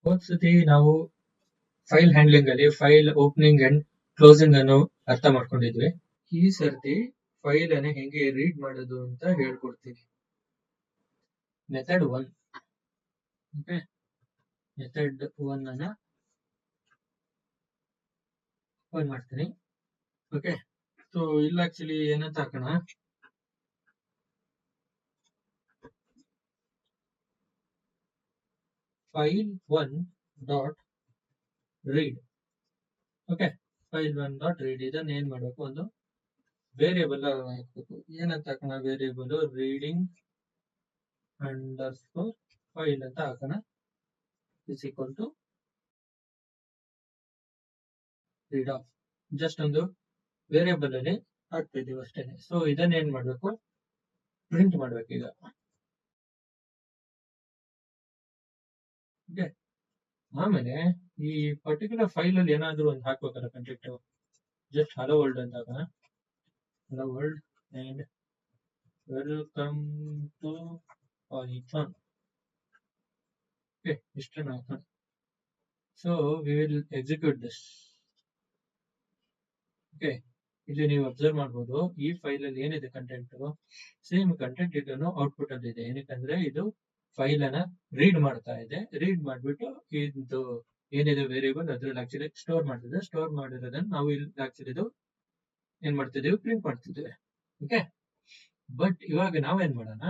ಹೋದ್ಸತಿ ನಾವು file handling ಅಲ್ಲಿ file opening and closing ಅನ್ನು ಅರ್ಥ ಮಾಡ್ಕೊಂಡಿದ್ವಿ. ಈ ಸರ್ತಿ ಫೈಲ್ ಅನ್ನ ಹೆಂಗೆ ರೀಡ್ ಮಾಡೋದು ಅಂತ ಹೇಳ್ಕೊಡ್ತೀನಿ. ಮೆಥಡ್ 1. ಓಕೆ, ಮೆಥಡ್ 1 ಅನ್ನ ಓಪನ್ ಮಾಡ್ತೀನಿ. ಓಕೆ, ಸೊ ಇಲ್ಲ ಆಕ್ಚುಲಿ ಏನಂತ ಹಾಕೋಣ, file 1 dot read. Okay, file 1 dot read ಇದನ್ನ ಏನ್ ಮಾಡಬೇಕು, ಒಂದು ವೇರಿಯೇಬಲ್ ಹಾಕ್ಬೇಕು. ಏನಂತ ಹಾಕೋಣ, ವೇರಿಯೇಬಲ್ ರೀಡಿಂಗ್ ಅಂಡರ್ಸ್ಕೋರ್ ಫೈಲ್ ಅಂತ ಹಾಕೋಣ. Is equal to read off. Just ಒಂದು ವೇರಿಯೇಬಲ್ ಅಲ್ಲಿ ಹಾಕ್ತಾ ಇದೀವಿ ಅಷ್ಟೇನೆ. ಸೊ ಇದನ್ನ ಏನ್ ಮಾಡ್ಬೇಕು, ಪ್ರಿಂಟ್ ಮಾಡ್ಬೇಕು ಈಗ. ಓಕೆ, ಆಮೇಲೆ ಈ ಪರ್ಟಿಕ್ಯುಲರ್ ಫೈಲ್ ಅಲ್ಲಿ ಏನಾದ್ರೂ ಒಂದು ಹಾಕ್ಬೇಕಲ್ಲ ಕಂಟೆಂಟ್. ಜಸ್ಟ್ ಹಲೋ ವರ್ಲ್ಡ್ ಅಂತ ಹಾಕೋಣ. Hello world and welcome to Python. Okay, ಇಷ್ಟನ್ನು ಹಾಕೋಣ. So we will execute this. Okay, ಇಲ್ಲಿ ನೀವು ಅಬ್ಸರ್ವ್ ಮಾಡ್ಬೋದು, ಈ ಫೈಲ್ ಅಲ್ಲಿ ಏನಿದೆ ಕಂಟೆಂಟ್, ಸೇಮ್ ಕಂಟೆಂಟ್ ಇದನ್ನು ಔಟ್ಪುಟ್ ಅಲ್ಲಿ ಇದೆ. ಏನಕ್ಕಂದ್ರೆ ಇದು ಫೈಲ್ ಅನ್ನ ರೀಡ್ ಮಾಡ್ತಾ ಇದೆ. ರೀಡ್ ಮಾಡ್ಬಿಟ್ಟು ಇದು ಏನಿದೆ ವೇರಿಯೇಬಲ್ ಅದ್ರಲ್ಲಿ ಆಕ್ಚುಲಿ ಸ್ಟೋರ್ ಮಾಡ್ತಿದೆ. ಸ್ಟೋರ್ ಮಾಡಿರೋದನ್ನ ನಾವು ಇಲ್ಲಿ ಆಕ್ಚುಲಿ ಇದು ಏನ್ ಮಾಡ್ತಿದ್ದೀವಿ, ಪ್ರಿಂಟ್ ಮಾಡ್ತಿದ್ದೇವೆ. ಓಕೆ, ಬಟ್ ಇವಾಗ ನಾವೇನ್ ಮಾಡೋಣ,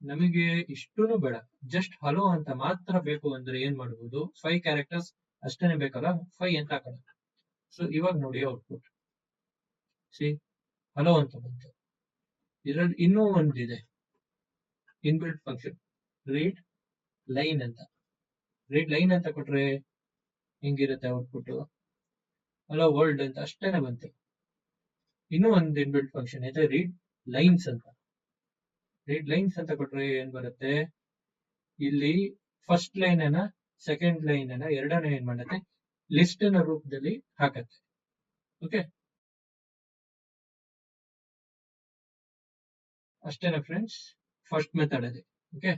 ನಮಗೆ ಇಷ್ಟೂ ಬೇಡ, ಜಸ್ಟ್ ಹಲೋ ಅಂತ ಮಾತ್ರ ಬೇಕು ಅಂದ್ರೆ ಏನ್ ಮಾಡಬಹುದು, 5 ಕ್ಯಾರೆಕ್ಟರ್ಸ್ ಅಷ್ಟೇನೆ ಬೇಕಲ್ಲ, 5 ಅಂತ ಹಾಕೋಣ. ಸೊ ಇವಾಗ ನೋಡಿ ಔಟ್ಪುಟ್ ಸಿ ಹಲೋ ಅಂತ ಬಂತು. ಇದರಲ್ಲಿ ಇನ್ನೂ ಒಂದಿದೆ ಇನ್ಬಿಲ್ಟ್ ಫಂಕ್ಷನ್, ರೀಡ್ ಲೈನ್ ಅಂತ. ರೀಡ್ ಲೈನ್ ಅಂತ ಕೊಟ್ರೆ ಹೆಂಗಿರುತ್ತೆ ಔಟ್ಪುಟ್, ಹಲೋ ವರ್ಲ್ಡ್ ಅಂತ ಅಷ್ಟೇನೆ ಬಂತು. ಇನ್ನೂ ಒಂದು ಇನ್ಬಿಲ್ಟ್ ಫಂಕ್ಷನ್ ಇದೆ, ರೀಡ್ ಲೈನ್ಸ್ ಅಂತ. ರೀಡ್ ಲೈನ್ಸ್ ಅಂತ ಕೊಟ್ರೆ ಏನ್ ಬರುತ್ತೆ, ಇಲ್ಲಿ ಫಸ್ಟ್ ಲೈನ್ ಅನ್ನ ಸೆಕೆಂಡ್ ಲೈನ್ ಅನ್ನ ಎರಡನೇ ಏನ್ ಮಾಡುತ್ತೆ, ಲಿಸ್ಟ್ ನ ರೂಪದಲ್ಲಿ ಹಾಕತ್ತೆ. ಓಕೆ, ಅಷ್ಟೇನಾ ಫ್ರೆಂಡ್ಸ್, ಫಸ್ಟ್ ಮೆಥಡ್ ಇದೆ. ಓಕೆ,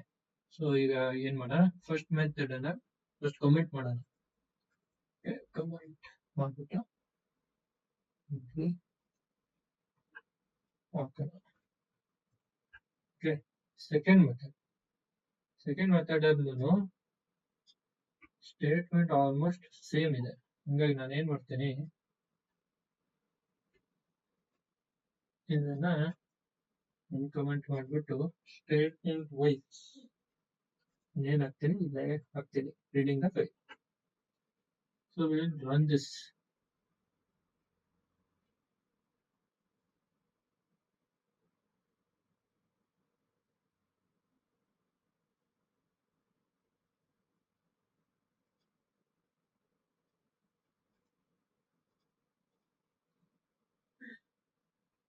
ಸೊ ಈಗ ಏನ್ ಮಾಡೋಣ, ಫಸ್ಟ್ ಮೆಥಡ್ ಅನ್ನ ಫಸ್ಟ್ ಕಮೆಂಟ್ ಮಾಡೋಣ. ಕಮೆಂಟ್ ಮಾಡ್ಬಿಟ್ಟು ಓಕೆ, ಸೆಕೆಂಡ್ ಮೆಥಡ್ ಅಲ್ಲೂ ಸ್ಟೇಟ್ಮೆಂಟ್ ಆಲ್ಮೋಸ್ಟ್ ಸೇಮ್ ಇದೆ. ಹಂಗಾಗಿ ನಾನು ಏನ್ ಮಾಡ್ತೀನಿ, ಇದನ್ನ ಕಮೆಂಟ್ ಮಾಡ್ಬಿಟ್ಟು ಸ್ಟೇಟ್ಮೆಂಟ್ ವೈಸ್ ಏನ್ ಹಾಕ್ತೀನಿ, ಇಲ್ಲೇ ಹಾಕ್ತೀನಿ, reading the file. So will run this.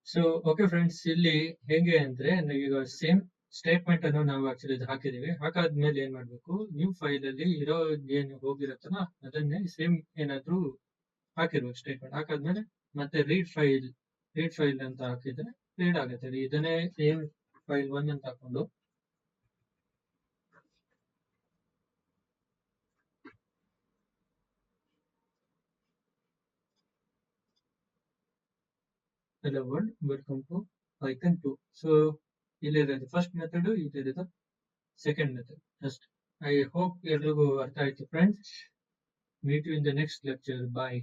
So okay friends, ಇಲ್ಲಿ ಹೇಗೆ ಅಂದ್ರೆ ಈಗ ಸೇಮ್ ಸ್ಟೇಟ್ಮೆಂಟ್ ಅನ್ನು ನಾವು ಆಕ್ಚುಲಿ ಹಾಕಿದೀವಿ. ಹಾಕಾದ್ಮೇಲೆ ಏನ್ ಮಾಡ್ಬೇಕು, ನ್ಯೂ ಫೈಲ್ ಅಲ್ಲಿ ಇರೋ ಏನು ಹೋಗಿರತ್ತಲ್ಲ ಅದನ್ನೇ ಸೇಮ್ ಏನಾದ್ರೂ ಹಾಕಿರ್ಬೇಕು ಸ್ಟೇಟ್ಮೆಂಟ್. ಹಾಕಾದ್ಮೇಲೆ ಮತ್ತೆ ರೀಡ್ ಫೈಲ್ ಅಂತ ಹಾಕಿದ್ರೆ ರೀಡ್ ಆಗುತ್ತೆ. ಇದನ್ನೇ ಸೇಮ್ ಫೈಲ್ 1 ಅಂತ ಹಾಕೊಂಡು hello world, welcome to Python 2. So ಇಲ್ಲಿರೋದು ಫಸ್ಟ್ ಮೆಥಡ್, ಇಲ್ಲಿರೋದು second method. Just I hope ಎಲ್ರಿಗೂ ಅರ್ಥ ಆಯ್ತು friends. Meet you in the next lecture. Bye.